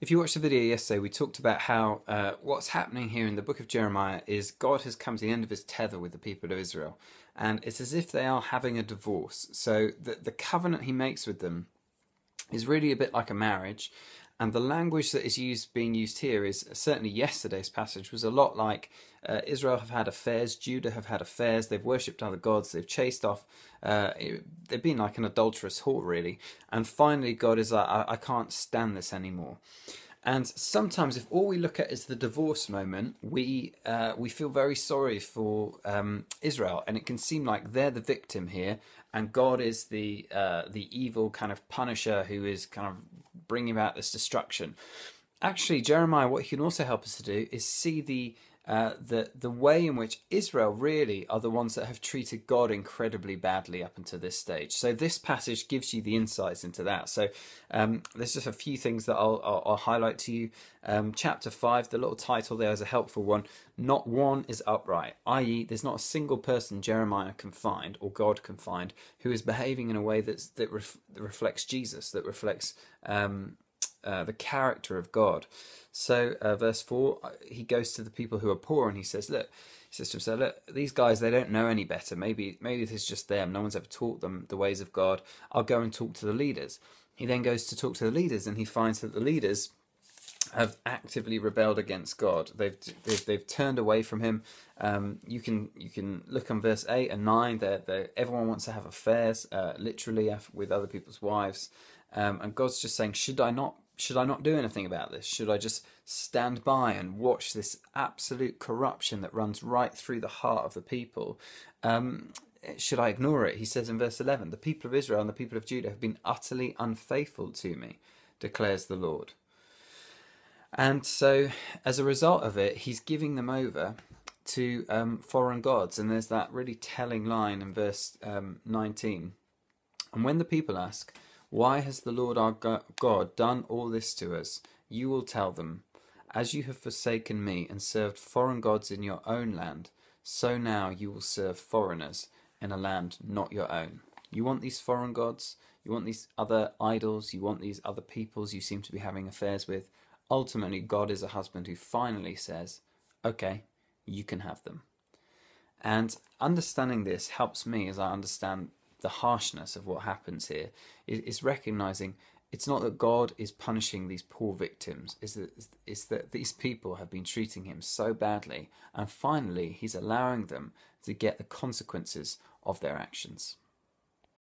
If you watched the video yesterday, we talked about how what's happening here in the book of Jeremiah is God has come to the end of his tether with the people of Israel. And it's as if they are having a divorce. So the covenant he makes with them is really a bit like a marriage. And the language that is being used here is certainly yesterday's passage was a lot like Israel have had affairs, Judah have had affairs, they've worshipped other gods, they've chased off, they've been like an adulterous whore really. And finally God is like, I can't stand this anymore. And sometimes, if all we look at is the divorce moment, we feel very sorry for Israel, and it can seem like they're the victim here, and God is the evil kind of punisher who is kind of bringing about this destruction. Actually, Jeremiah, what he can also help us to do is see the way in which Israel really are the ones that have treated God incredibly badly up until this stage. So this passage gives you the insights into that. So there's just a few things that I'll highlight to you. Chapter 5, the little title there is a helpful one. Not one is upright, i.e. there's not a single person Jeremiah can find, or God can find, who is behaving in a way that reflects Jesus, that reflects the character of God. So verse 4, he goes to the people who are poor and he says, look, he says to himself, look, these guys, they don't know any better. Maybe this is just them. No one's ever taught them the ways of God. I'll go and talk to the leaders. He then goes to talk to the leaders and he finds that the leaders have actively rebelled against God. They've turned away from him. You can look on verse 8 and 9. Everyone wants to have affairs, literally with other people's wives. And God's just saying, should I not do anything about this? Should I just stand by and watch this absolute corruption that runs right through the heart of the people? Should I ignore it? He says in verse 11, the people of Israel and the people of Judah have been utterly unfaithful to me, declares the Lord. And so as a result of it, he's giving them over to foreign gods. And there's that really telling line in verse 19. And when the people ask, why has the Lord our God done all this to us? You will tell them, as you have forsaken me and served foreign gods in your own land, so now you will serve foreigners in a land not your own. You want these foreign gods, you want these other idols, you want these other peoples you seem to be having affairs with. Ultimately, God is a husband who finally says, okay, you can have them. And understanding this helps me as I understand the harshness of what happens here. Is recognizing it's not that God is punishing these poor victims, it's that these people have been treating him so badly, and finally he's allowing them to get the consequences of their actions.